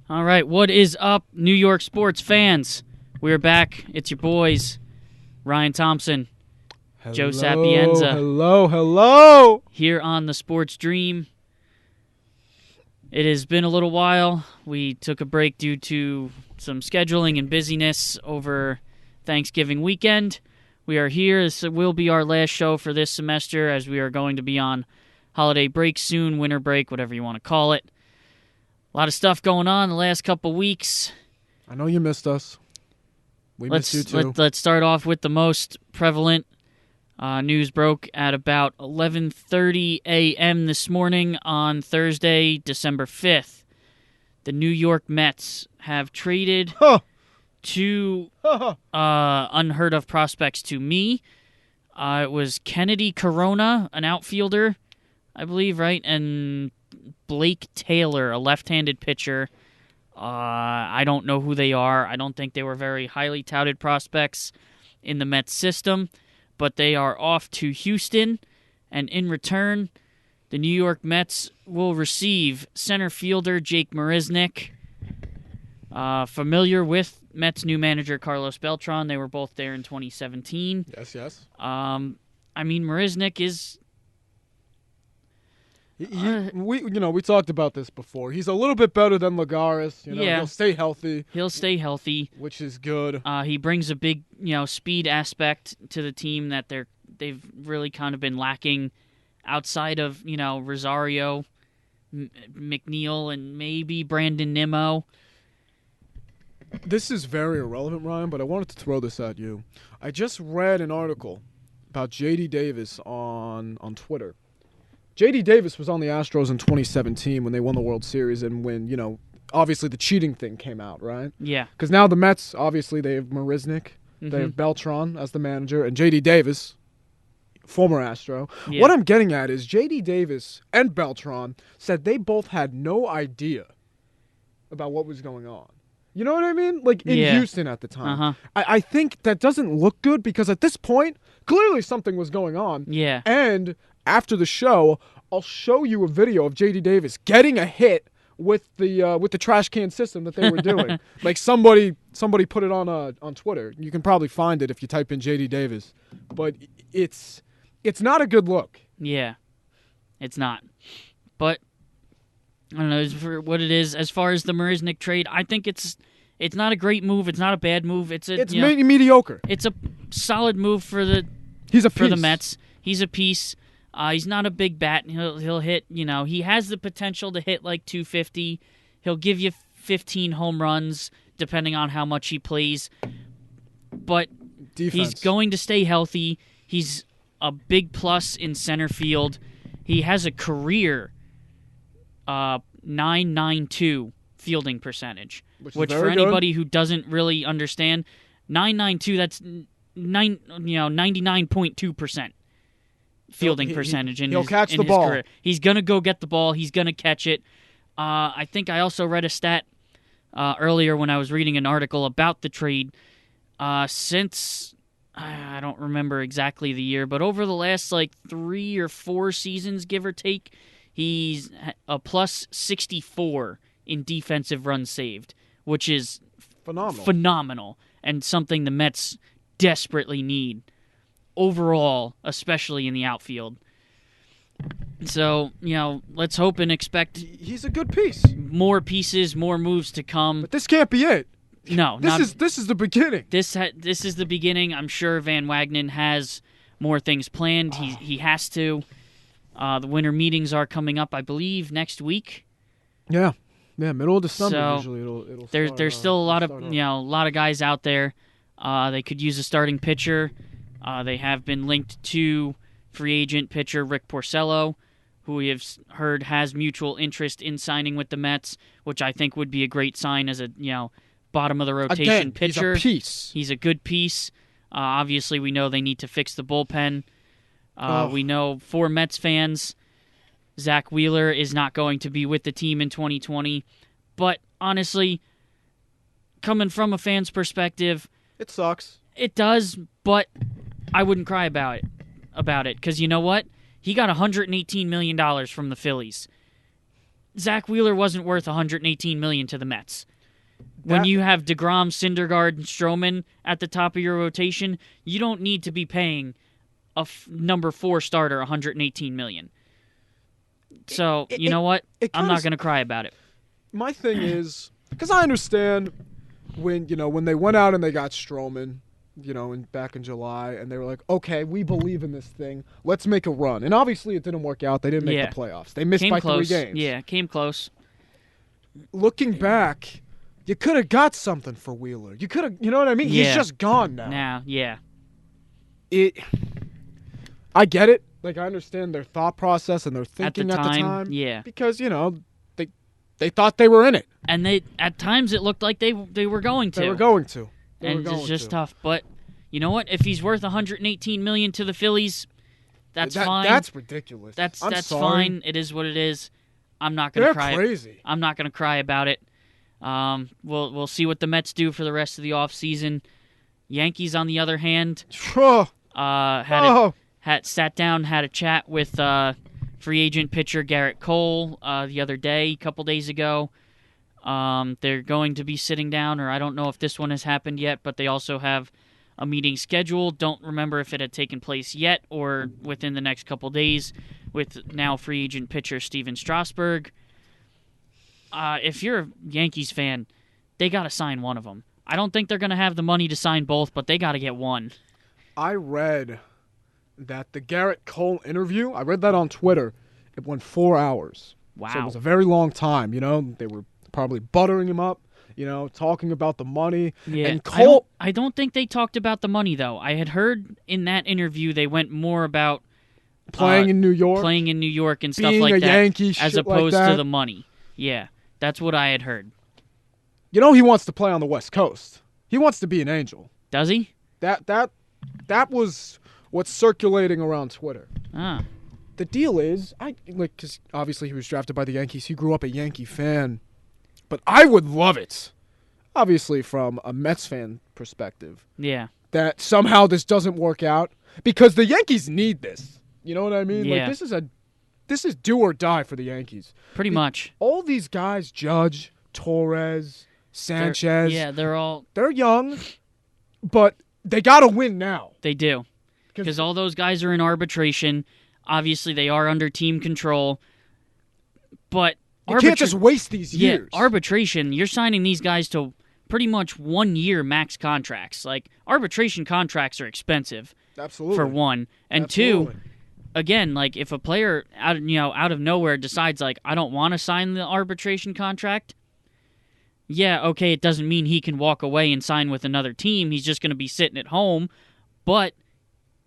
All right, what is up, New York sports fans? We're back. It's your boys, Ryan Thompson, Joe Sapienza. Hello. Here on the Sports Dream. It has been a little while. We took a break due to some scheduling and busyness over Thanksgiving weekend. We are here. This will be our last show for this semester, as we are going to be on holiday break soon, winter break, whatever you want to call it. A lot of stuff going on the last couple weeks. I know you missed us. We missed you too. Let's start off with the most prevalent. News broke at about 11:30 a.m. this morning on Thursday, December 5th. The New York Mets have traded two unheard of prospects to me. It was Kennedy Corona, an outfielder, I believe, right? And Blake Taylor, a left-handed pitcher. I don't know who they are. I don't think they were very highly touted prospects in the Mets system, but they are off to Houston, and in return, the New York Mets will receive center fielder Jake Marisnick, familiar with Mets new manager Carlos Beltran. They were both there in 2017. Yes. I mean, Marisnick is... We talked about this before. He's a little bit better than Lagares. Yeah. He'll stay healthy, which is good. He brings a big, speed aspect to the team that they've really kind of been lacking outside of, Rosario, McNeil, and maybe Brandon Nimmo. This is very irrelevant, Ryan, but I wanted to throw this at you. I just read an article about J.D. Davis on Twitter. J.D. Davis was on the Astros in 2017 when they won the World Series and when, obviously the cheating thing came out, right? Yeah. Because now the Mets, obviously, they have Marisnick, Mm-hmm. they have Beltran as the manager, and J.D. Davis, former Astro. Yeah. What I'm getting at is J.D. Davis and Beltran said they both had no idea about what was going on. You know what I mean? Like in Houston at the time. Uh-huh. I think that doesn't look good because at this point, clearly something was going on. Yeah. And after the show, I'll show you a video of J.D. Davis getting a hit with the trash can system that they were doing. Like somebody put it on Twitter. You can probably find it if you type in J.D. Davis. But it's not a good look. Yeah. It's not. But I don't know, for what it is, as far as the Marisnick trade, I think it's not a great move. It's not a bad move. It's mediocre. It's a solid move for the Mets. He's a piece. He's not a big bat. He'll hit, he has the potential to hit like 250. He'll give you 15 home runs depending on how much he plays. But Defense. He's going to stay healthy. He's a big plus in center field. He has a career .992 fielding percentage, which for anybody who doesn't really understand, .992, that's 99.2% fielding percentage in his career. He's going to go get the ball. He's going to catch it. I think I also read a stat earlier when I was reading an article about the trade. Since, I don't remember exactly the year, but over the last 3 or 4 seasons, give or take, he's a plus 64 in defensive runs saved, which is phenomenal and something the Mets desperately need overall, especially in the outfield. So, let's hope and expect he's a good piece. More pieces, more moves to come. But this can't be it. No, this is the beginning. This is the beginning. I'm sure Van Wagenen has more things planned. He has to. The winter meetings are coming up, I believe, next week. Yeah, middle of December. So usually it'll there's still a lot of guys out there. They could use a starting pitcher. They have been linked to free agent pitcher Rick Porcello, who we have heard has mutual interest in signing with the Mets, which I think would be a great sign as a bottom of the rotation pitcher. He's a piece. He's a good piece. Obviously, we know they need to fix the bullpen. We know for Mets fans, Zach Wheeler is not going to be with the team in 2020. But honestly, coming from a fan's perspective, it sucks. It does, but I wouldn't cry about it because you know what? He got $118 million from the Phillies. Zach Wheeler wasn't worth $118 million to the Mets. When you have DeGrom, Syndergaard, and Stroman at the top of your rotation, you don't need to be paying a number 4 starter $118 million. So, you know what? I'm not going to cry about it. My thing is, because I understand when they went out and they got Stroman, back in July, and they were like, okay, we believe in this thing. Let's make a run. And obviously it didn't work out. They didn't make the playoffs. They missed by 3 games. Yeah, came close. Looking back, you could have got something for Wheeler. You could have, you know what I mean? Yeah. He's just gone now. I get it. Like, I understand their thought process and their thinking at the time. Yeah. Because, they thought they were in it. And at times it looked like they were going to. They were going to. It's just tough. But you know what? If he's worth $118 million to the Phillies, that's fine. That's ridiculous. That's fine. It is what it is. I'm not going to cry. They're crazy. I'm not going to cry about it. We'll see what the Mets do for the rest of the offseason. Yankees, on the other hand, sat down, had a chat with free agent pitcher Garrett Cole the other day, a couple days ago. They're going to be sitting down, or I don't know if this one has happened yet, but they also have a meeting scheduled. Don't remember if it had taken place yet or within the next couple days with now free agent pitcher Steven Strasburg. If you're a Yankees fan, they got to sign one of them. I don't think they're going to have the money to sign both, but they got to get one. I read that the Garrett Cole interview, I read that on Twitter, it went 4 hours. Wow. So it was a very long time, They were probably buttering him up, talking about the money. Yeah. And Cole... I don't think they talked about the money, though. I had heard in that interview they went more about... Playing in New York and stuff being like a that. Yankee, as shit opposed like that. to the money. Yeah, that's what I had heard. He wants to play on the West Coast. He wants to be an Angel. Does he? That was what's circulating around Twitter. Ah. The deal is, because obviously he was drafted by the Yankees. He grew up a Yankee fan. But I would love it, obviously from a Mets fan perspective. Yeah. That somehow this doesn't work out. Because the Yankees need this. You know what I mean? Yeah. Like, this is do or die for the Yankees. Pretty much. All these guys, Judge, Torres, Sanchez. They're young, but they got to win now. They do. Because all those guys are in arbitration. Obviously, they are under team control. But you can't just waste these years. Yeah, arbitration, you're signing these guys to pretty much 1 year max contracts. Like, arbitration contracts are expensive. Absolutely. For one. And two, again, like, if a player out of nowhere decides, like, I don't want to sign the arbitration contract, yeah, okay, it doesn't mean he can walk away and sign with another team. He's just going to be sitting at home, but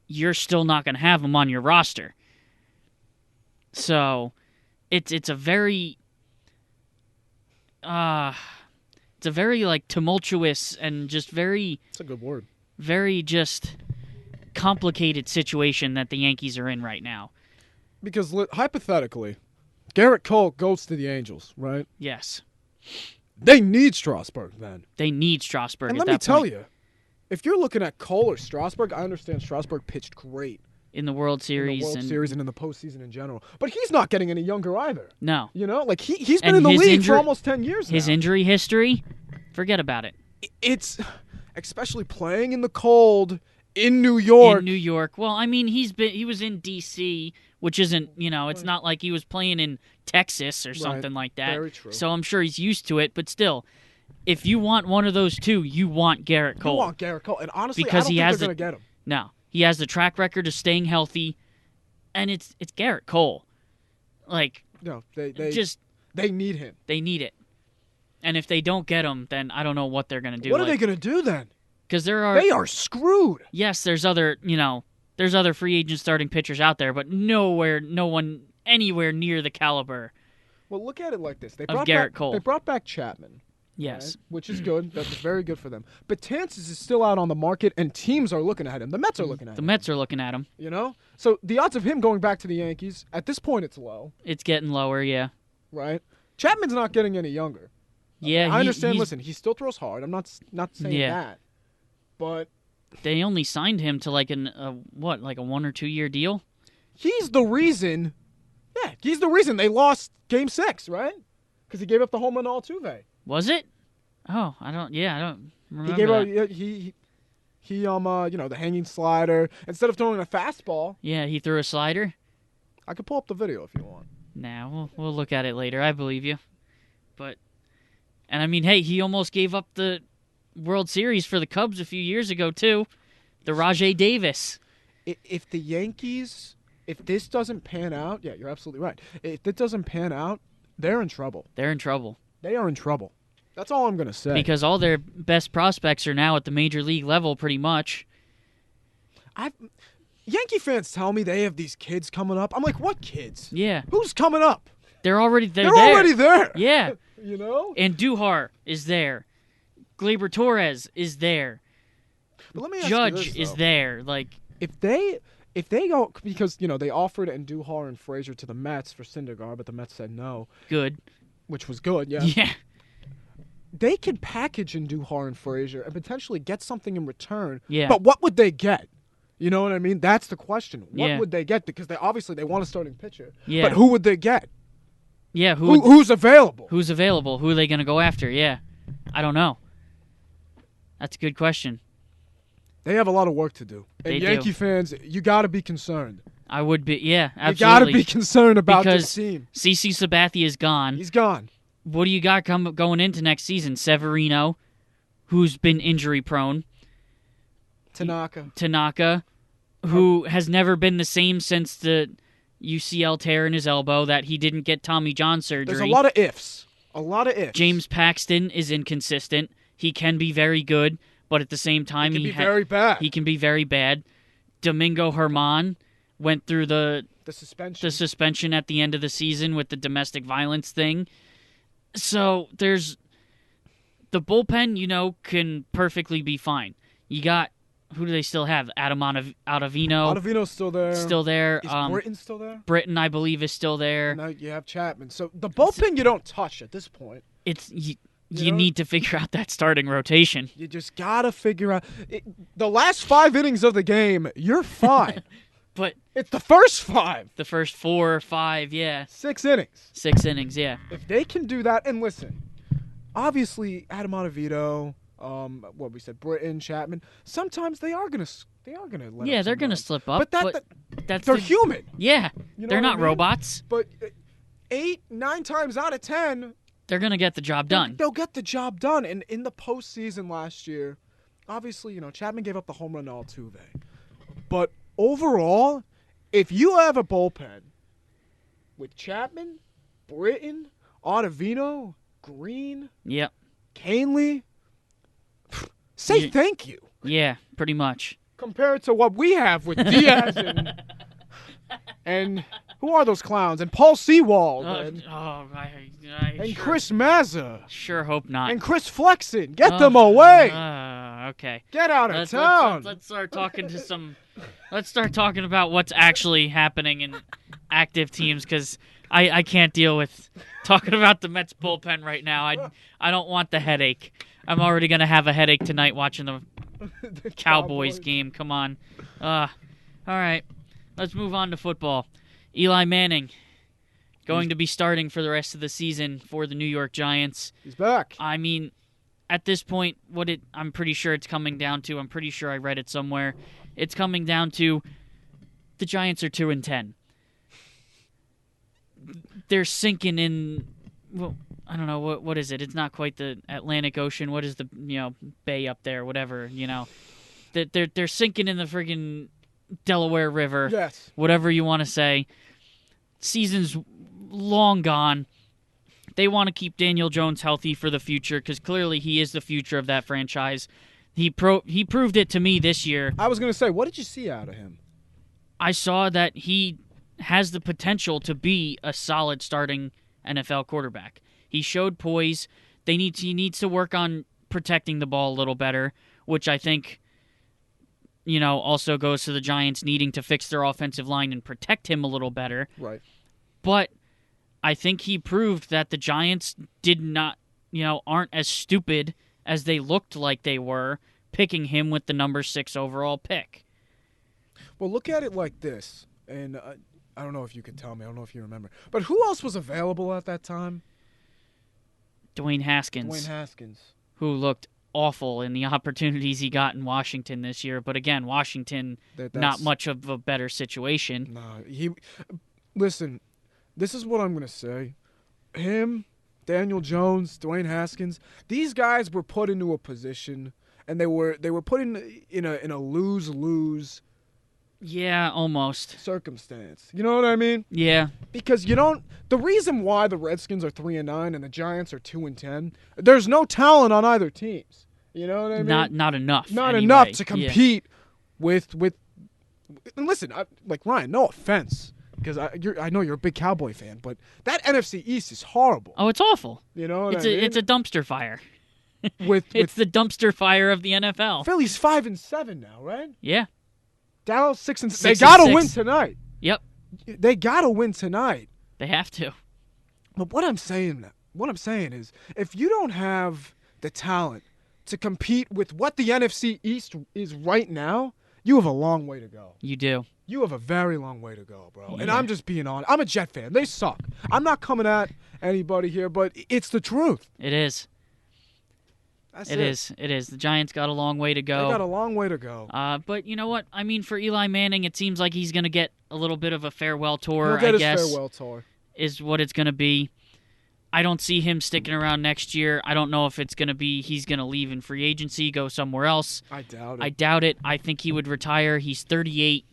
you're still not going to have him on your roster. So, it's a very like tumultuous and just very... That's a good word. Very just complicated situation that the Yankees are in right now. Because hypothetically, Garrett Cole goes to the Angels, right? Yes. They need Strasburg then. They need Strasburg. And let me tell you, if you're looking at Cole or Strasburg, I understand Strasburg pitched great in the World Series, and in the postseason in general. But he's not getting any younger either. No. Like he's been in the league for almost 10 years now. His injury history, forget about it. It's especially playing in the cold in New York. Well, I mean, he was in D.C., which isn't, it's not like he was playing in Texas or something like that. Very true. So I'm sure he's used to it, but still, if you want one of those two, you want Garrett Cole. You want Garrett Cole, and honestly, because I don't think they're going to get him. No. He has the track record of staying healthy, and it's Garrett Cole. Like, no, they need him. They need it. And if they don't get him, then I don't know what they're going to do. What are they going to do then? Because they are screwed. Yes, there's other free agent starting pitchers out there, but no one anywhere near the caliber. Well, look at it like this: Garrett Cole. They brought back Chapman. Yes. Right? Which is good. That's very good for them. But Betances is still out on the market, and teams are looking at him. The Mets are looking at him. The Mets are looking at him. So the odds of him going back to the Yankees, at this point, it's low. It's getting lower, yeah. Right? Chapman's not getting any younger. Yeah, I understand. Listen, he still throws hard. I'm not saying that. But they only signed him to like a 1 or 2 year deal? He's the reason. Yeah, he's the reason they lost Game 6, right? Because he gave up the home run to Altuve. Was it? Oh, I don't remember He gave that. up the hanging slider. Instead of throwing a fastball, Yeah, he threw a slider. I could pull up the video if you want. Nah, we'll look at it later. I believe you. And I mean, hey, he almost gave up the World Series for the Cubs a few years ago too. The Rajai Davis. If the Yankees, if this doesn't pan out, yeah, you're absolutely right. If it doesn't pan out, they're in trouble. They're in trouble. They are in trouble. That's all I'm going to say. Because all their best prospects are now at the major league level pretty much. Yankee fans tell me they have these kids coming up. I'm like, what kids? Yeah. Who's coming up? They're already there. Already there. Yeah. You know? And Duhar is there. Gleyber Torres is there. But let me ask Judge you this, is though. there. Like, if they go, because they offered Andujar and Frazier to the Mets for Syndergaard, but the Mets said no. Good. Which was good, yeah. Yeah. They could package Andujar and Frazier and potentially get something in return. Yeah. But what would they get? You know what I mean? That's the question. What Yeah. would they get? Because they want a starting pitcher. Yeah. But who would they get? Yeah. Who's available? Who's available? Who are they going to go after? Yeah. I don't know. That's a good question. They have a lot of work to do. And They do. Yankee fans, you got to be concerned. I would be. Yeah, absolutely. You got to be concerned about because this team. CC Sabathia is gone. He's gone. What do you got going into next season? Severino, who's been injury prone. Tanaka, who has never been the same since the UCL tear in his elbow that he didn't get Tommy John surgery. There's a lot of ifs. A lot of ifs. James Paxton is inconsistent. He can be very good, but at the same time, he can be very bad. He can be very bad. Domingo Germán went through the suspension at the end of the season with the domestic violence thing. So there's the bullpen, can perfectly be fine. You got, who do they still have? Adam Ottavino. Ottavino's still there. Still there. Is Britton still there? Britton, I believe, is still there. And now you have Chapman. So the bullpen you don't touch at this point. You need to figure out that starting rotation. You just got to figure out. The last 5 innings of the game, you're fine. But it's the first 5. The first 4 or 5, yeah. 6 innings. 6 innings, yeah. If they can do that, and listen, obviously Adam Ottavino, what we said, Britton, Chapman, sometimes they are gonna let. Yeah, they're gonna slip up. But they're human. Yeah, you know they're not I mean? robots. But 8, 9 times out of 10, they're gonna get the job done. They'll get the job done. And in the postseason last year, obviously, Chapman gave up the home run to Altuve, but overall, if you have a bullpen with Chapman, Britton, Ottavino, Green, yep, Canely, say thank you. Yeah, pretty much. Compared to what we have with Diaz and who are those clowns? And Paul Sewald and Chris Mazza. Sure hope not. And Chris Flexen. Get them away. Okay. Get out of town. Let's start talking to some. Let's start talking about what's actually happening in active teams, because I can't deal with talking about the Mets bullpen right now. I don't want the headache. I'm already gonna have a headache tonight watching the Cowboys game. Come on. All right. Let's move on to football. Eli Manning going to be starting for the rest of the season for the New York Giants. He's back. I mean, at this point, I'm pretty sure it's coming down to, I'm pretty sure I read it somewhere, it's coming down to the Giants are 2-10. They're sinking in, well, I don't know, what is it? It's not quite the Atlantic Ocean. What is the, bay up there, whatever, They're sinking in the friggin' Delaware River. Yes. Whatever you want to say. Season's long gone. They want to keep Daniel Jones healthy for the future, because clearly he is the future of that franchise. He proved it to me this year. I was going to say, what did you see out of him? I saw that he has the potential to be a solid starting NFL quarterback. He showed poise. He needs to work on protecting the ball a little better, which I think also goes to the Giants needing to fix their offensive line and protect him a little better. Right. But I think he proved that the Giants did not, aren't as stupid as they looked like they were, picking him with the number 6 overall pick. Well, look at it like this, and I don't know if you can tell me. I don't know if you remember. But who else was available at that time? Dwayne Haskins. Who looked awful in the opportunities he got in Washington this year. But again, Washington, not much of a better situation. No, listen, this is what I'm going to say. Him, Daniel Jones, Dwayne Haskins, these guys were put into a position, and they were put in a lose-lose. Yeah, almost. Circumstance. You know what I mean? Yeah. Because the reason why the Redskins are 3-9 and the Giants are 2-10, there's no talent on either teams. You know what I mean? Not enough. Not anyway. enough to compete with. And listen, like Ryan, no offense, because I know you're a big Cowboy fan, but that NFC East is horrible. Oh, it's awful. You know what I mean? It's a dumpster fire. It's the dumpster fire of the NFL. Philly's 5-7 now, right? Yeah. Dallas 6-6. They gotta win tonight. Yep. They gotta win tonight. They have to. But what I'm saying is, if you don't have the talent to compete with what the NFC East is right now, you have a long way to go. You do. You have a very long way to go, bro. Yeah. And I'm just being honest. I'm a Jet fan. They suck. I'm not coming at anybody here, but it's the truth. It is. It is. The Giants got a long way to go. They got a long way to go. But you know what? I mean, for Eli Manning, it seems like he's going to get a little bit of a farewell tour, He'll get his guess. farewell tour. Is what it's going to be. I don't see him sticking around next year. I don't know if it's going to be he's going to leave in free agency, go somewhere else. I doubt it. I think he would retire. He's 38.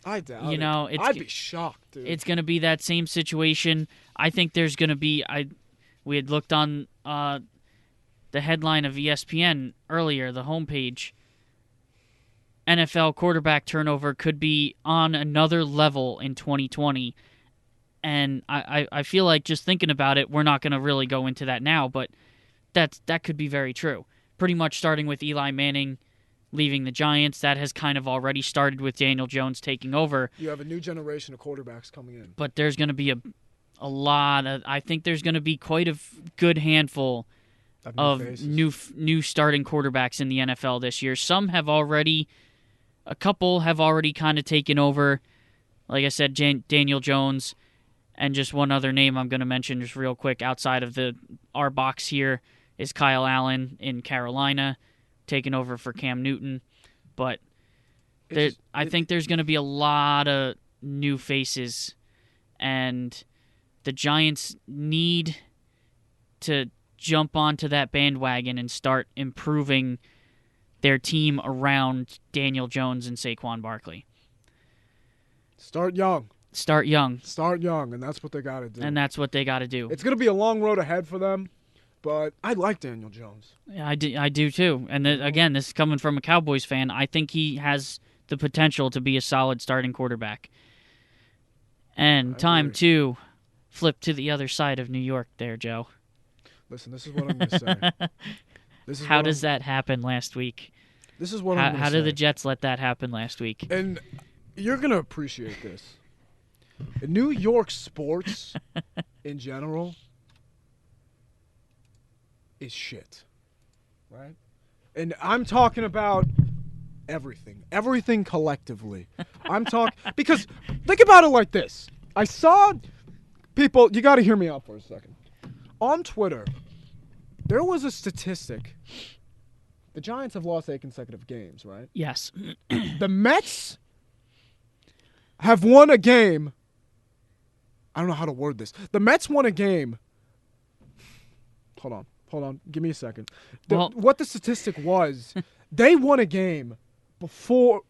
I doubt it. I'd be shocked, dude. It's going to be that same situation. I think there's going to be we had looked on the headline of ESPN earlier, the homepage. NFL quarterback turnover could be on another level in 2020. And I feel like just thinking about it, we're not going to really go into that now, but that could be very true. Pretty much starting with Eli Manning leaving the Giants. That has kind of already started with Daniel Jones taking over. You have a new generation of quarterbacks coming in. But there's going to be a lot of, I think there's going to be quite a good handful of new starting quarterbacks in the NFL this year. A couple have already kind of taken over. Like I said, Daniel Jones, and just one other name I'm going to mention just real quick outside of our box here is Kyle Allen in Carolina, taking over for Cam Newton. But I think there's going to be a lot of new faces, and the Giants need to jump onto that bandwagon and start improving their team around Daniel Jones and Saquon Barkley. Start young, and that's what they got to do. It's going to be a long road ahead for them, but I like Daniel Jones. Yeah, I do too. And again, this is coming from a Cowboys fan. I think he has the potential to be a solid starting quarterback. And time to flip to the other side of New York there, Joe. Listen, this is what I'm going to say. How does that happen last week? This is what I'm going to say. How did the Jets let that happen last week? And you're going to appreciate this. New York sports, in general, is shit. Right? And I'm talking about everything collectively. I'm talking because think about it like this. I saw people, you got to hear me out for a second. On Twitter, there was a statistic. The Giants have lost 8 consecutive games, right? Yes. The Mets have won a game. I don't know how to word this. The Mets won a game. Hold on. Give me a second. What the statistic was, they won a game before.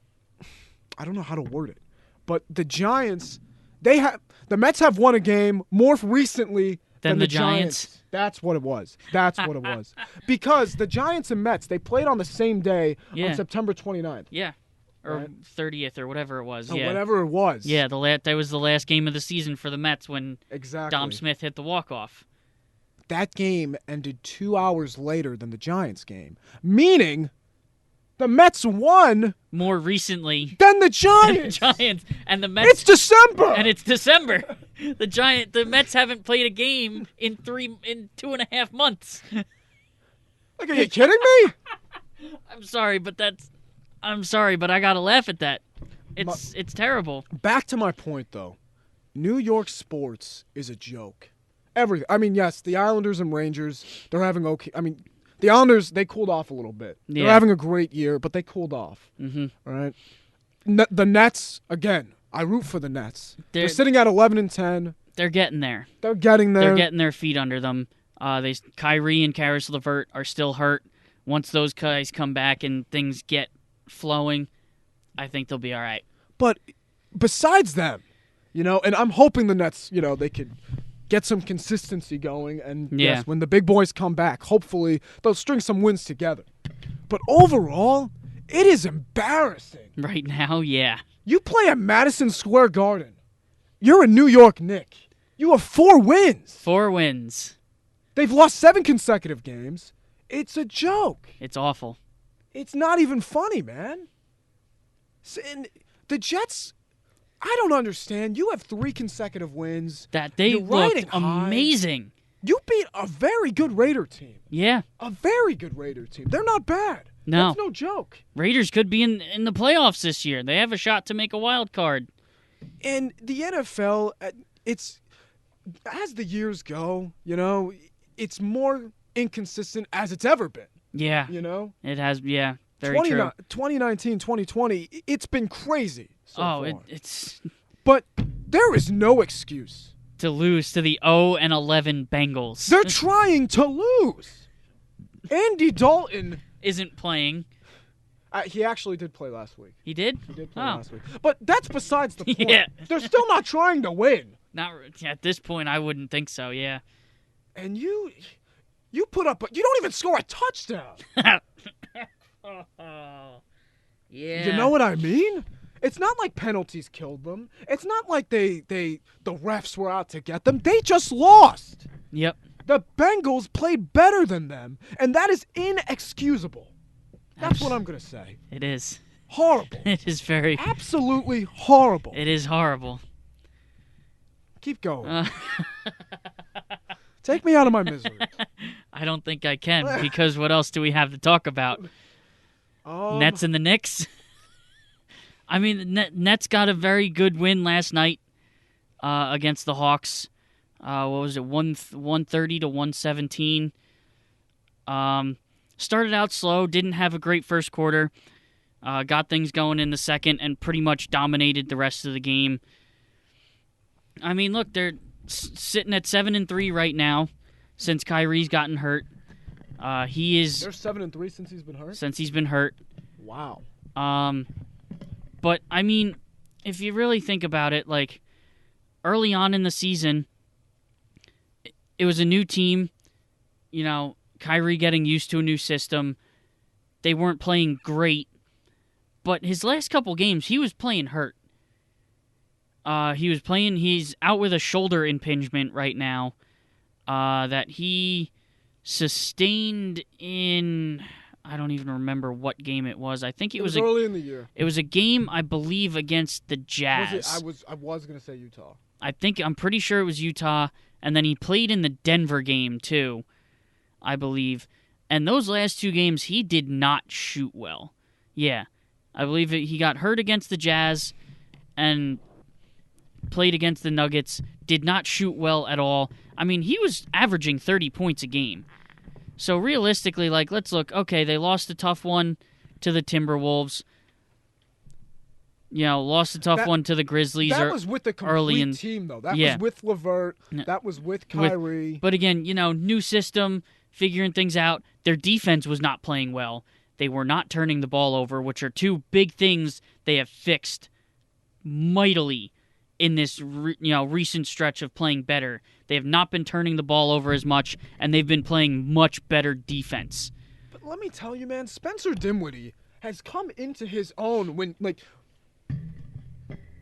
I don't know how to word it. But the Giants, the Mets have won a game more recently than the Giants. That's what it was. Because the Giants and Mets, they played on the same day on September 29th. Yeah. Or 30th or whatever it was. Yeah. Whatever it was. Yeah, that was the last game of the season for the Mets when Dom Smith hit the walk-off. That game ended 2 hours later than the Giants game, meaning the Mets won more recently than the Giants. And the Mets. It's December. The Mets haven't played a game in 2.5 months. Like, are you kidding me? I'm sorry, but I gotta laugh at that. It's terrible. Back to my point, though. New York sports is a joke. Everything. I mean, yes, the Islanders and Rangers, they're having okay. I mean, the Islanders, they cooled off a little bit. Yeah. They're having a great year, but they cooled off. Mm-hmm. All right. The Nets, again, I root for the Nets. They're sitting at 11-10. They're getting there. They're getting there. They're getting their feet under them. Kyrie and Karis LeVert are still hurt. Once those guys come back and things get flowing, I think they'll be all right. But besides them, and I'm hoping the Nets, they could get some consistency going. And yes, when the big boys come back, hopefully they'll string some wins together. But overall, it is embarrassing. Right now, yeah. You play at Madison Square Garden. You're a New York Knick. You have 4 wins. 4 wins. They've lost 7 consecutive games. It's a joke. It's awful. It's not even funny, man. And the Jets, I don't understand. You have 3 consecutive wins. That they looked amazing. You beat a very good Raider team. Yeah. A very good Raider team. They're not bad. No. That's no joke. Raiders could be in the playoffs this year. They have a shot to make a wild card. And the NFL, it's as the years go, it's more inconsistent as it's ever been. Yeah. It has, yeah. Very true. 2019, 2020, it's been crazy so far. It's... But there is no excuse to lose to the 0-11 Bengals. They're trying to lose. Andy Dalton isn't playing. He actually did play last week. He did? He did play last week. But that's besides the point. Yeah. They're still not trying to win. Not at this point, I wouldn't think so, yeah. And you put up, you don't even score a touchdown. Yeah. You know what I mean? It's not like penalties killed them. It's not like the refs were out to get them. They just lost. Yep. The Bengals played better than them, and that is inexcusable. That's what I'm going to say. It is. Horrible. It is very... Absolutely horrible. It is horrible. Keep going. Take me out of my misery. I don't think I can, because what else do we have to talk about? Nets and the Knicks? I mean, the Nets got a very good win last night against the Hawks. What was it, 130 to 117. Started out slow, didn't have a great first quarter. Got things going in the second and pretty much dominated the rest of the game. I mean, look, they're sitting at 7-3 right now since Kyrie's gotten hurt. They're 7-3 since he's been hurt? Since he's been hurt. Wow. But, I mean, if you really think about it, like, early on in the season, it was a new team, Kyrie getting used to a new system. They weren't playing great. But his last couple games, he was playing hurt. He's out with a shoulder impingement right now that he sustained in, I don't even remember what game it was. I think it was early in the year. It was a game, I believe, against the Jazz. I was going to say Utah. I'm pretty sure it was Utah, and then he played in the Denver game too, I believe. And those last 2 games, he did not shoot well. Yeah, I believe he got hurt against the Jazz and played against the Nuggets, did not shoot well at all. I mean, he was averaging 30 points a game. So realistically, let's look. Okay, they lost a tough one to the Timberwolves. Lost a tough one to the Grizzlies. That was with the complete team, though. That was with LeVert. That was with Kyrie. But again, new system, figuring things out. Their defense was not playing well. They were not turning the ball over, which are 2 big things they have fixed mightily in this recent stretch of playing better. They have not been turning the ball over as much, and they've been playing much better defense. But let me tell you, man, Spencer Dinwiddie has come into his own when,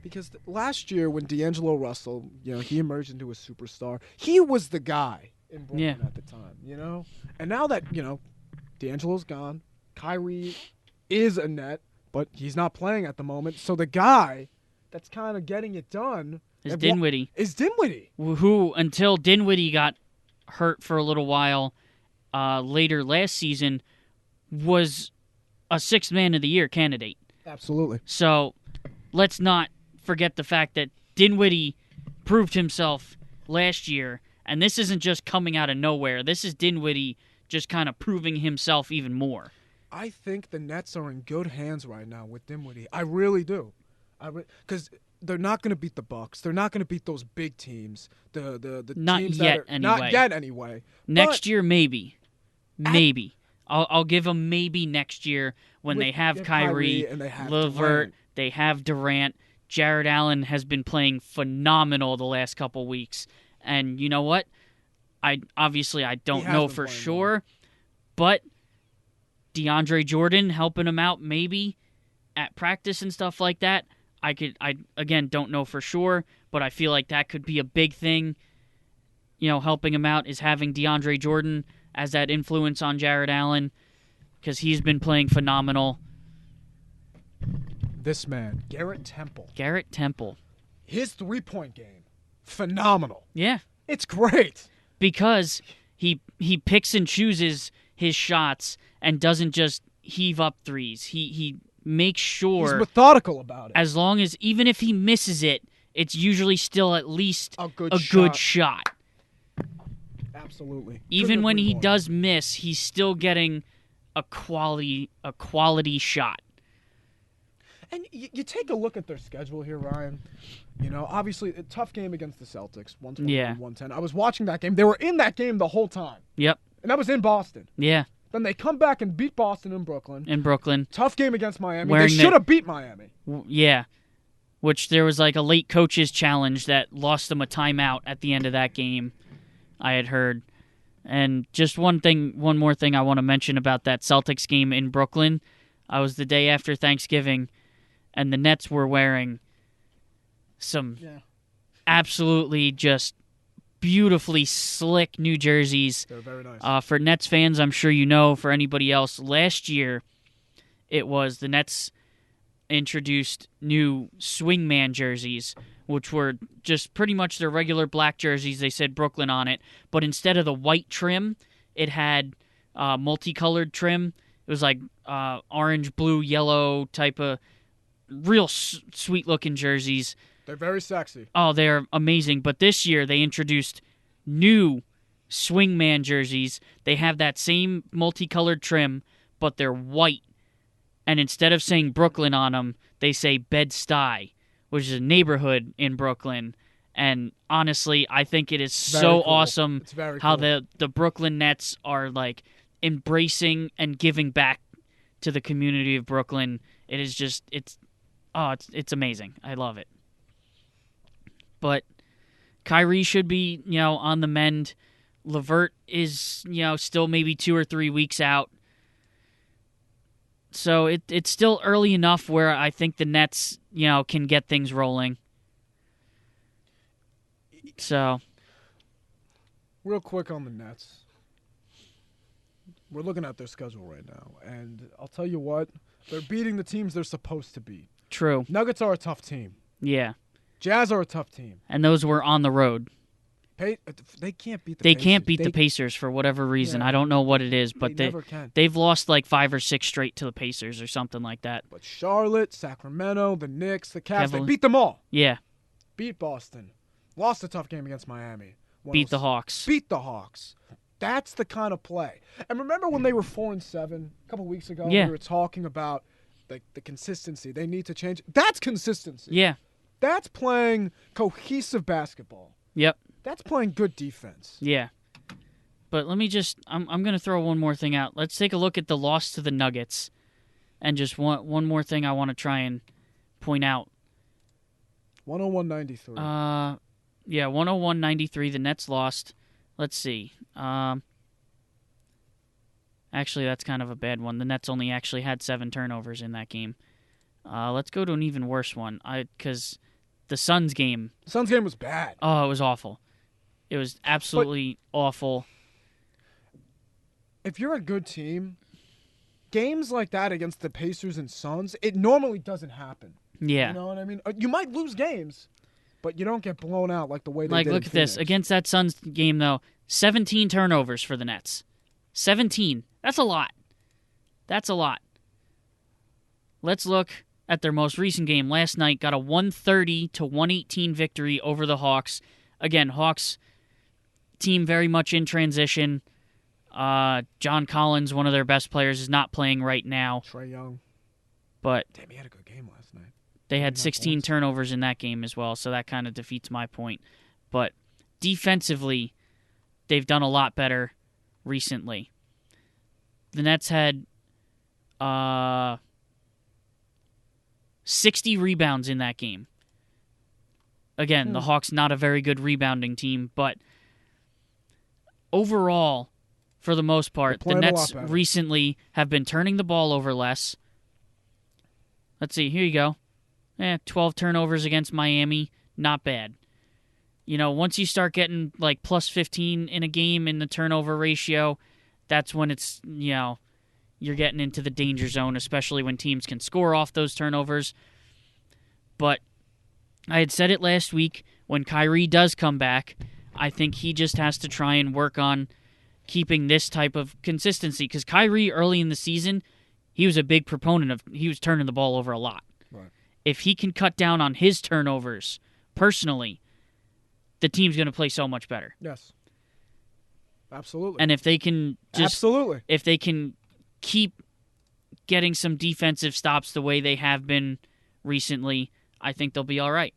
because last year when D'Angelo Russell, he emerged into a superstar, he was the guy in Brooklyn at the time, And now that, D'Angelo's gone, Kyrie is a net, but he's not playing at the moment, so the guy that's kind of getting it done is Dinwiddie. Who, until Dinwiddie got hurt for a little while later last season, was a 6th man of the year candidate. Absolutely. So let's not forget the fact that Dinwiddie proved himself last year And this isn't just coming out of nowhere. This is Dinwiddie just kind of proving himself even more. I think the Nets are in good hands right now with Dinwiddie. I really do. Because they're not going to beat the Bucks. They're not going to beat those big teams. The Not teams yet, that are, anyway. Not yet, anyway. Next year, maybe. Maybe. I'll give them maybe next year when they have Kyrie and they have LeVert, Durant. they have Durant. Jared Allen has been playing phenomenal the last couple weeks. And you know what? I don't know for sure, but DeAndre Jordan helping him out maybe at practice and stuff like that. I again don't know for sure, but I feel like that could be a big thing. Helping him out is having DeAndre Jordan as that influence on Jared Allen because he's been playing phenomenal. This man, Garrett Temple. His 3-point game, phenomenal. Yeah. It's great. Because he picks and chooses his shots and doesn't just heave up threes. He makes sure he's methodical about it. As long as even if he misses it, it's usually still at least a good shot. Absolutely. Even when he does miss, he's still getting a quality shot. And you take a look at their schedule here, Ryan. Obviously, a tough game against the Celtics, 120-110. I was watching that game. They were in that game the whole time. Yep. And that was in Boston. Yeah. Then they come back and beat Boston in Brooklyn. Tough game against Miami. They should have beat Miami. Yeah. Which there was like a late coach's challenge that lost them a timeout at the end of that game, I had heard. And just one more thing I want to mention about that Celtics game in Brooklyn. I was the day after Thanksgiving, and the Nets were wearing some absolutely just beautifully slick new jerseys. They're very nice. For Nets fans, I'm sure you know. For anybody else, last year it was the Nets introduced new swingman jerseys, which were just pretty much their regular black jerseys. They said Brooklyn on it, but instead of the white trim, it had multicolored trim. It was like orange, blue, yellow type of real sweet-looking jerseys. They're very sexy. Oh, they're amazing. But this year they introduced new swingman jerseys. They have that same multicolored trim, but they're white. And instead of saying Brooklyn on them, they say Bed-Stuy, which is a neighborhood in Brooklyn. And honestly, I think it is so awesome how the Brooklyn Nets are like embracing and giving back to the community of Brooklyn. It is just it's amazing. I love it. But Kyrie should be, on the mend. LeVert is, still maybe 2 or 3 weeks out. So it's still early enough where I think the Nets, can get things rolling. So, real quick on the Nets. We're looking at their schedule right now, and I'll tell you what, they're beating the teams they're supposed to beat. True. Nuggets are a tough team. Yeah. Jazz are a tough team. And those were on the road. They can't beat the Pacers. They can't beat the Pacers for whatever reason. Yeah. I don't know what it is, but they've lost like 5 or 6 straight to the Pacers or something like that. But Charlotte, Sacramento, the Knicks, the Cavs, they beat them all. Yeah. Beat Boston. Lost a tough game against Miami. Beat the Hawks. Beat the Hawks. That's the kind of play. And remember when they were 4-7 a couple weeks ago? Yeah. We were talking about the consistency. They need to change. That's consistency. Yeah. That's playing cohesive basketball. Yep. That's playing good defense. Yeah. But let me I'm going to throw one more thing out. Let's take a look at the loss to the Nuggets. And just one more thing I want to try and point out. 101-93. Yeah, 101-93. The Nets lost. Let's see. Actually, that's kind of a bad one. The Nets only actually had 7 turnovers in that game. Let's go to an even worse one. Because the Suns game. The Suns game was bad. Oh, it was awful. It was absolutely awful. If you're a good team, games like that against the Pacers and Suns, it normally doesn't happen. Yeah. You know what I mean? You might lose games, but you don't get blown out like the way they did. Look at this. Against that Suns game, though, 17 turnovers for the Nets. 17. That's a lot. That's a lot. Let's look at their most recent game. Last night, got a 130-118 victory over the Hawks. Again, Hawks team very much in transition. John Collins, one of their best players, is not playing right now. Trae Young. But damn, he had a good game last night. They had 16 turnovers in that game as well, so that kind of defeats my point. But defensively, they've done a lot better recently. The Nets had 60 rebounds in that game. Again, the Hawks not a very good rebounding team, but overall, for the most part, the Nets recently have been turning the ball over less. Let's see, here you go. 12 turnovers against Miami, not bad. You know, once you start getting like plus 15 in a game in the turnover ratio, that's when it's, you know, you're getting into the danger zone, especially when teams can score off those turnovers. But I had said it last week, when Kyrie does come back, I think he just has to try and work on keeping this type of consistency. Because Kyrie, early in the season, he was a big proponent of, he was turning the ball over a lot. Right. If he can cut down on his turnovers personally, the team's going to play so much better. Yes. Absolutely. And if they can Absolutely. If they can keep getting some defensive stops the way they have been recently, I think they'll be all right.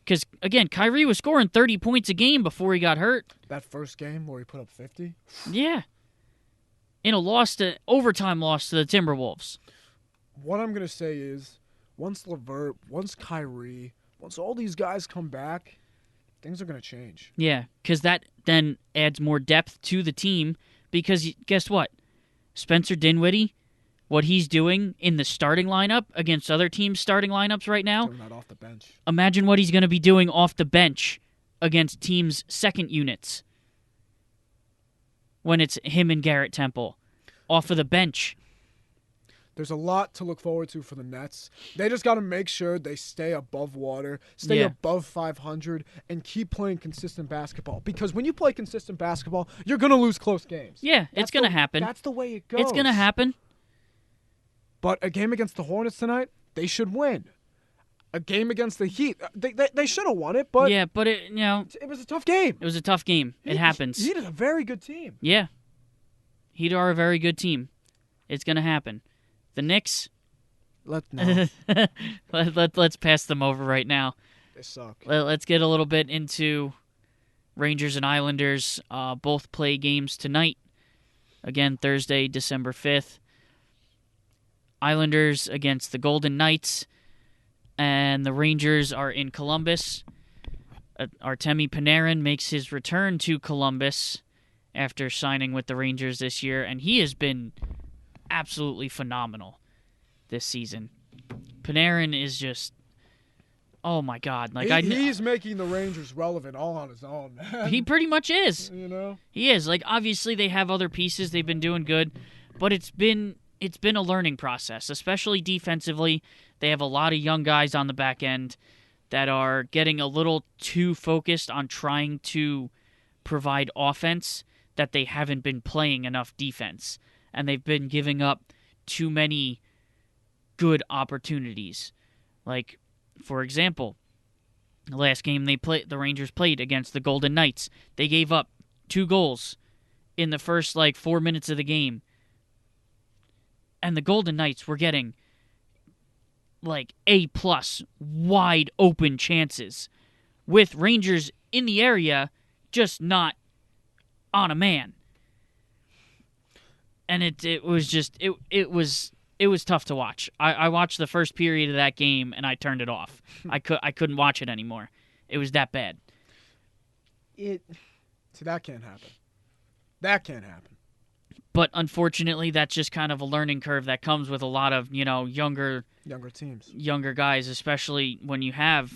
Because, again, Kyrie was scoring 30 points a game before he got hurt. That first game where he put up 50? Yeah. In a overtime loss to the Timberwolves. What I'm going to say is, once LeVert, once Kyrie, once all these guys come back, things are going to change. Yeah, because that then adds more depth to the team. Because guess what? Spencer Dinwiddie, what he's doing in the starting lineup against other teams' starting lineups right now. Doing that off the bench. Imagine what he's going to be doing off the bench against teams' second units when it's him and Garrett Temple off of the bench. There's a lot to look forward to for the Nets. They just got to make sure they stay above water, stay above 500, and keep playing consistent basketball. Because when you play consistent basketball, you're going to lose close games. Yeah, it's going to happen. That's the way it goes. It's going to happen. But a game against the Hornets tonight, they should win. A game against the Heat, they should have won it, but yeah, but it was a tough game. It was a tough game. It happens. Heat is a very good team. Yeah, Heat are a very good team. It's going to happen. The Knicks, let's pass them over right now. They suck. Let's get a little bit into Rangers and Islanders. Both play games tonight. Again, Thursday, December 5th. Islanders against the Golden Knights, and the Rangers are in Columbus. Artemi Panarin makes his return to Columbus after signing with the Rangers this year, and he has been absolutely phenomenal this season. Panarin is just, oh my God! Like he's making the Rangers relevant all on his own, man. He pretty much is. You know, he is. Like, obviously they have other pieces; they've been doing good, but it's been a learning process, especially defensively. They have a lot of young guys on the back end that are getting a little too focused on trying to provide offense, that they haven't been playing enough defense. And they've been giving up too many good opportunities. Like, for example, the last game the Rangers played against the Golden Knights, they gave up 2 goals in the first 4 minutes of the game. And the Golden Knights were getting A+ wide open chances with Rangers in the area, just not on a man. And it was tough to watch. I watched the first period of that game and I turned it off. I couldn't watch it anymore. It was that bad. See, that can't happen. That can't happen. But unfortunately, that's just kind of a learning curve that comes with a lot of, younger teams. Younger guys, especially when you have,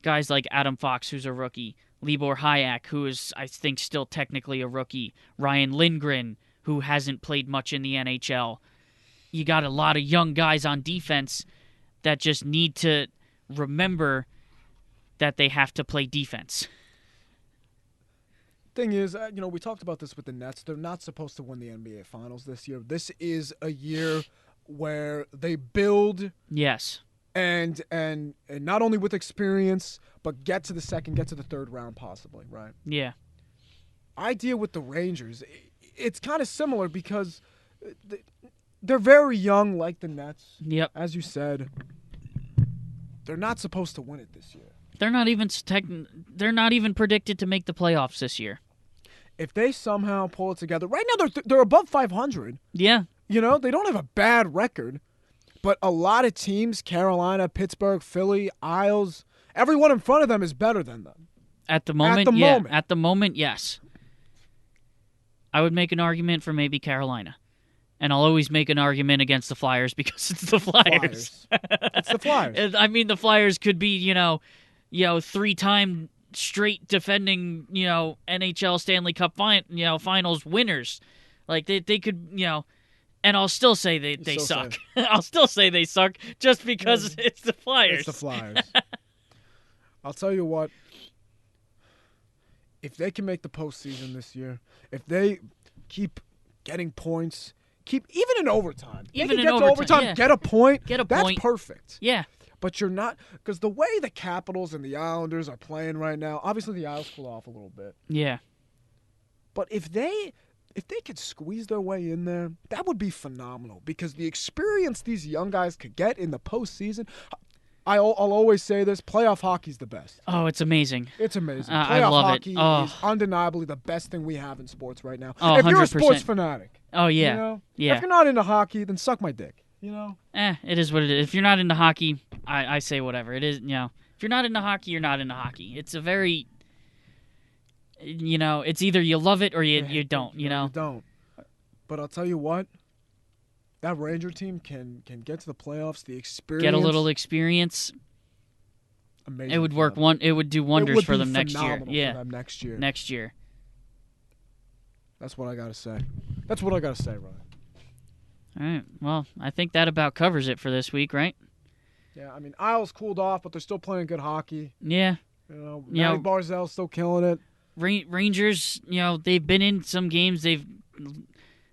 guys like Adam Fox, who's a rookie, Libor Hayek, who is, I think, still technically a rookie, Ryan Lindgren, who hasn't played much in the NHL. You got a lot of young guys on defense that just need to remember that they have to play defense. Thing is, we talked about this with the Nets. They're not supposed to win the NBA Finals this year. This is a year where they build and not only with experience, but get to the second, get to the third round possibly, right? Yeah. Idea with the Rangers, it's kind of similar because they're very young, like the Nets. Yep. As you said, they're not supposed to win it this year. They're not even predicted to make the playoffs this year. If they somehow pull it together, right now they're above 500. Yeah. You know, they don't have a bad record, but a lot of teams, Carolina, Pittsburgh, Philly, Isles, everyone in front of them is better than them. At the moment, moment. At the moment, yes. I would make an argument for maybe Carolina. And I'll always make an argument against the Flyers because it's the Flyers. It's the Flyers. I mean, the Flyers could be, 3-time straight defending, NHL Stanley Cup finals winners. Like they could, and I'll still say they suck. I'll still say they suck just because it's the Flyers. It's the Flyers. I'll tell you what. If they can make the postseason this year, if they keep getting points, even in overtime, even in get overtime, to overtime, yeah. get a point. That's perfect. Yeah. But you're not, because the way the Capitals and the Islanders are playing right now, obviously the Isles cool off a little bit. Yeah. But if they could squeeze their way in there, that would be phenomenal. Because the experience these young guys could get in the postseason, I'll always say this: playoff hockey's the best. Oh, it's amazing. It's amazing. I Playoff love hockey it. is undeniably the best thing we have in sports right now. Oh, if you're a 100%. sports fanatic, Oh yeah. you know? Yeah. If you're not into hockey, then suck my dick. You know. It is what it is. If you're not into hockey, I say whatever. It is, If you're not into hockey, you're not into hockey. It's a very, it's either you love it or you don't. You don't. But I'll tell you what. That Ranger team can get to the playoffs. The experience. Get a little experience. Amazing. It would work. It would do wonders for them next year. Yeah. For them next year. Next year. That's what I gotta say. That's what I gotta say, Ryan. All right. Well, I think that about covers it for this week, right? Yeah. I mean, Isles cooled off, but they're still playing good hockey. Yeah. Matty Barzell's still killing it. Rangers, they've been in some games. They've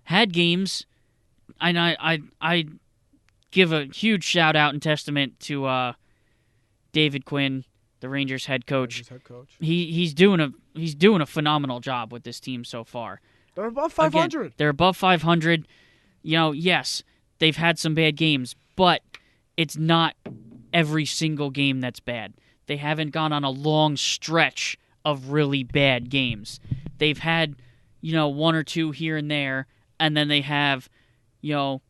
had games. And I give a huge shout out and testament to David Quinn, the Rangers head coach. He's doing a phenomenal job with this team so far. They're above 500. Again, they're above 500. Yes, they've had some bad games, but it's not every single game that's bad. They haven't gone on a long stretch of really bad games. They've had, one or two here and there, and then they have, 2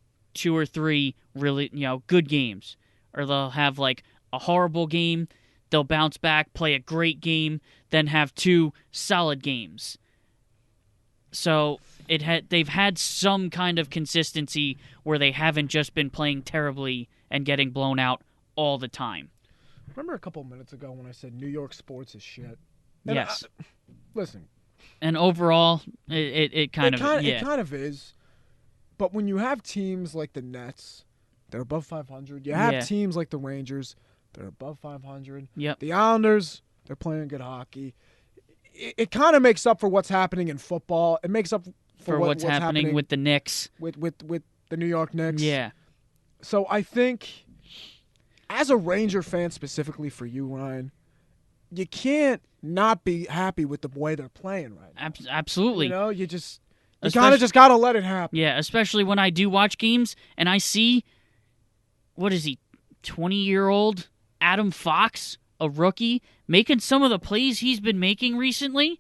or 3 really, good games. Or they'll have, like, a horrible game, they'll bounce back, play a great game, then have 2 solid games. So they've had some kind of consistency where they haven't just been playing terribly and getting blown out all the time. Remember a couple minutes ago when I said New York sports is shit? And yes. Listen. And overall, it kind of is. But when you have teams like the Nets, they're above 500. You have teams like the Rangers, they're above 500. Yep. The Islanders, they're playing good hockey. It kind of makes up for what's happening in football. It makes up for what's happening with the Knicks. With the New York Knicks. Yeah. So I think, as a Ranger fan specifically for you, Ryan, you can't not be happy with the way they're playing right now. Absolutely. You kind of just got to let it happen. Yeah, especially when I do watch games and I see, 20-year-old Adam Fox, a rookie, making some of the plays he's been making recently.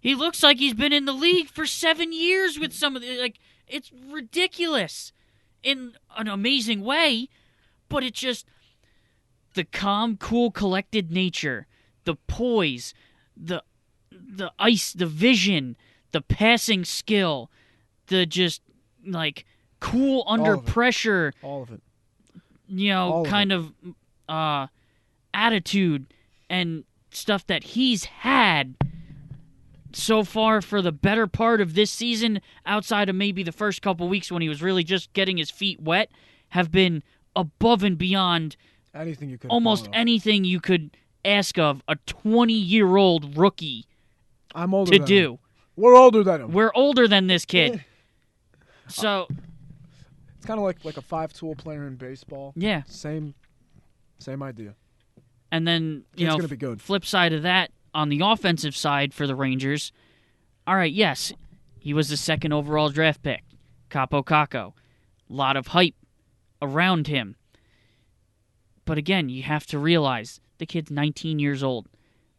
He looks like he's been in the league for 7 years with some of the, it's ridiculous in an amazing way, but it's just the calm, cool, collected nature, the poise, the ice, the vision, the passing skill, the just, cool under pressure. All of it. Kind of attitude and stuff that he's had so far for the better part of this season, outside of maybe the first couple weeks when he was really just getting his feet wet, have been above and beyond anything you could ask of a 20-year-old rookie to do. We're older than him. We're older than this kid. So It's kind of like a 5-tool player in baseball. Yeah. Same idea. And then, It's going to be good. Flip side of that, on the offensive side for the Rangers, all right, yes, he was the second overall draft pick, Capo Caco. A lot of hype around him. But again, you have to realize the kid's 19 years old.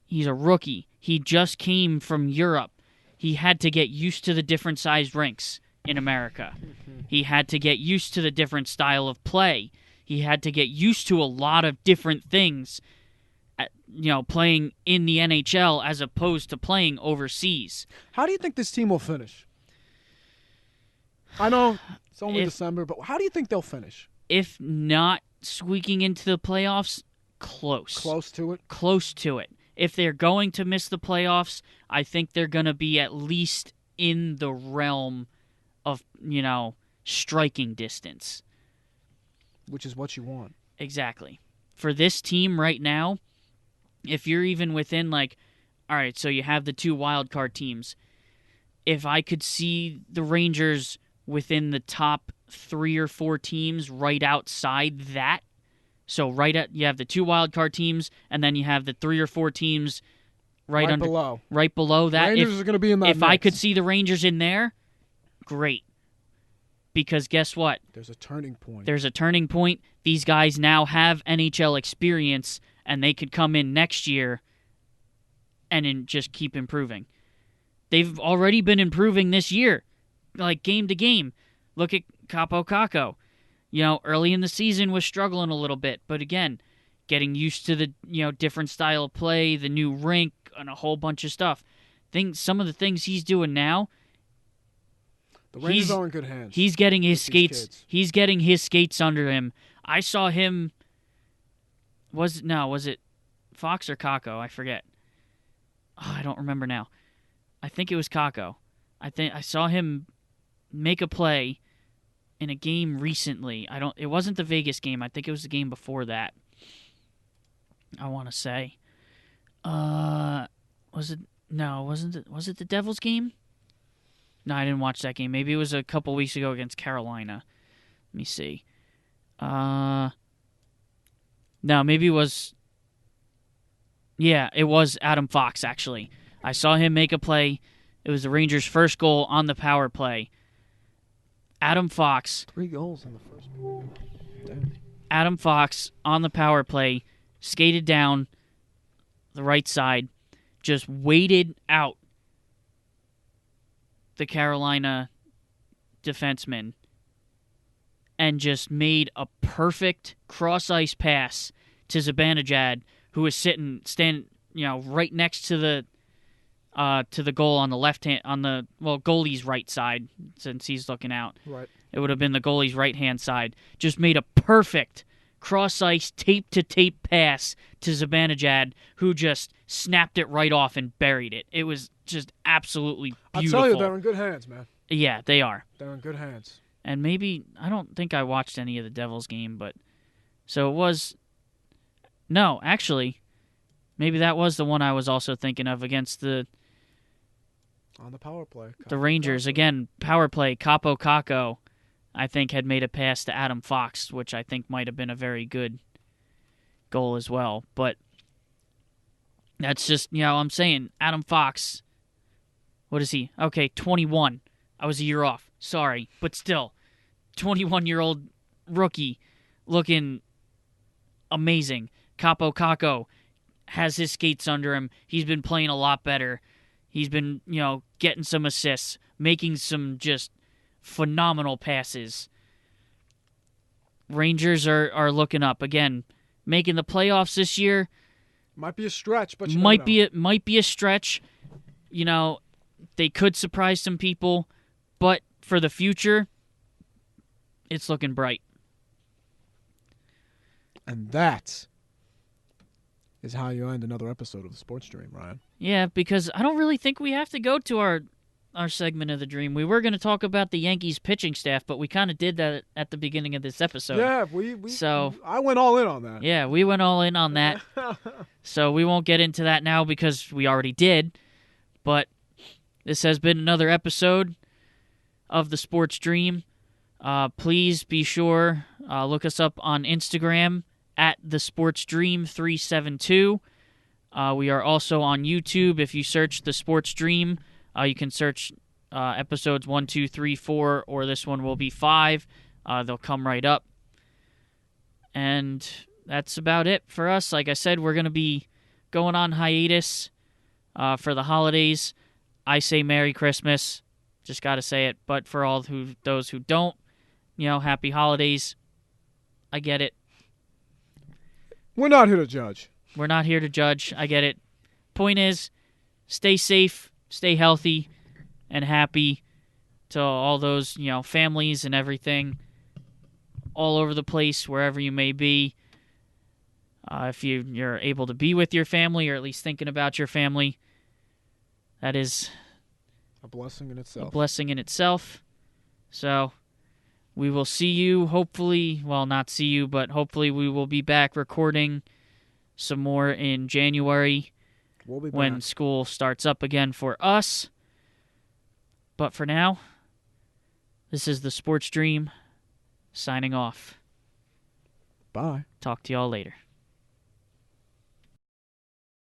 He's a rookie. He just came from Europe. He had to get used to the different sized rinks in America. He had to get used to the different style of play. He had to get used to a lot of different things, playing in the NHL as opposed to playing overseas. How do you think this team will finish? I know it's only December, but how do you think they'll finish? If not squeaking into the playoffs, close. Close to it? Close to it. If they're going to miss the playoffs, I think they're going to be at least in the realm of, striking distance. Which is what you want. Exactly. For this team right now, if you're even within, all right, so you have the 2 wildcard teams. If I could see the Rangers within the top 3 or 4 teams right outside that, so you have the 2 wildcard teams, and then you have the 3 or 4 teams right below that. Rangers are going to be in that If mix. I could see the Rangers in there, great. Because guess what? There's a turning point. There's a turning point. These guys now have NHL experience, and they could come in next year and just keep improving. They've already been improving this year, game to game. Look at Capo Caco. Early in the season was struggling a little bit, but again, getting used to the different style of play, the new rink, and a whole bunch of stuff. Some of the things he's doing now. The Rangers are in good hands. He's getting his skates. He's getting his skates under him. I saw him. Was it Fox or Caco? I forget. I don't remember now. I think it was Caco. I saw him make a play in a game recently. It wasn't the Vegas game. I think it was the game before that. I want to say. Was it the Devils game? No, I didn't watch that game. Maybe it was a couple weeks ago against Carolina. Let me see. No, maybe it was. Yeah, it was Adam Fox, actually. I saw him make a play. It was the Rangers' first goal on the power play. Adam Fox. 3 goals in the first period. Damn. Adam Fox on the power play, skated down the right side, just waited out the Carolina defenseman and just made a perfect cross-ice pass to Zibanejad, who was standing right next to the goal on the left hand, goalie's right side, since he's looking out. Right. It would have been the goalie's right-hand side. Just made a perfect cross-ice, tape-to-tape pass to Zibanejad, who just snapped it right off and buried it. It was just absolutely beautiful. I tell you, they're in good hands, man. Yeah, they are. They're in good hands. And maybe, I don't think I watched any of the Devils game, but, so it was, no, actually, maybe that was the one I was also thinking of against on the power play. The Rangers. Again, power play, Capo Caco, I think, had made a pass to Adam Fox, which I think might have been a very good goal as well. But that's just, I'm saying, Adam Fox, what is he? Okay, 21. I was a year off. Sorry. But still, 21-year-old rookie looking amazing. Capo Caco has his skates under him. He's been playing a lot better. He's been, getting some assists, making some just phenomenal passes. Rangers are looking up. Again, making the playoffs this year. Might be a stretch, but might be a stretch. They could surprise some people, but for the future, it's looking bright. And that is how you end another episode of the Sports Dream, Ryan. Yeah, because I don't really think we have to go to our segment of the dream. We were going to talk about the Yankees pitching staff, but we kind of did that at the beginning of this episode. Yeah, I went all in on that. Yeah, we went all in on that. So we won't get into that now because we already did. But this has been another episode of the Sports Dream. Please be sure, look us up on Instagram at thesportsdream372. We are also on YouTube. If you search The Sports Dream, you can search episodes 1, 2, 3, 4, or this one will be 5. They'll come right up. And that's about it for us. Like I said, we're going to be going on hiatus for the holidays. I say Merry Christmas. Just got to say it. But for all those who don't, happy holidays. I get it. We're not here to judge. We're not here to judge. I get it. Point is, stay safe, stay healthy, and happy to all those, families and everything all over the place, wherever you may be. If you're able to be with your family, or at least thinking about your family, that is a blessing in itself. A blessing in itself. So we will see you, hopefully, well, not see you, but hopefully we will be back recording some more in January. We'll be back when school starts up again for us. But for now, this is The Sports Dream, signing off. Bye. Talk to y'all later.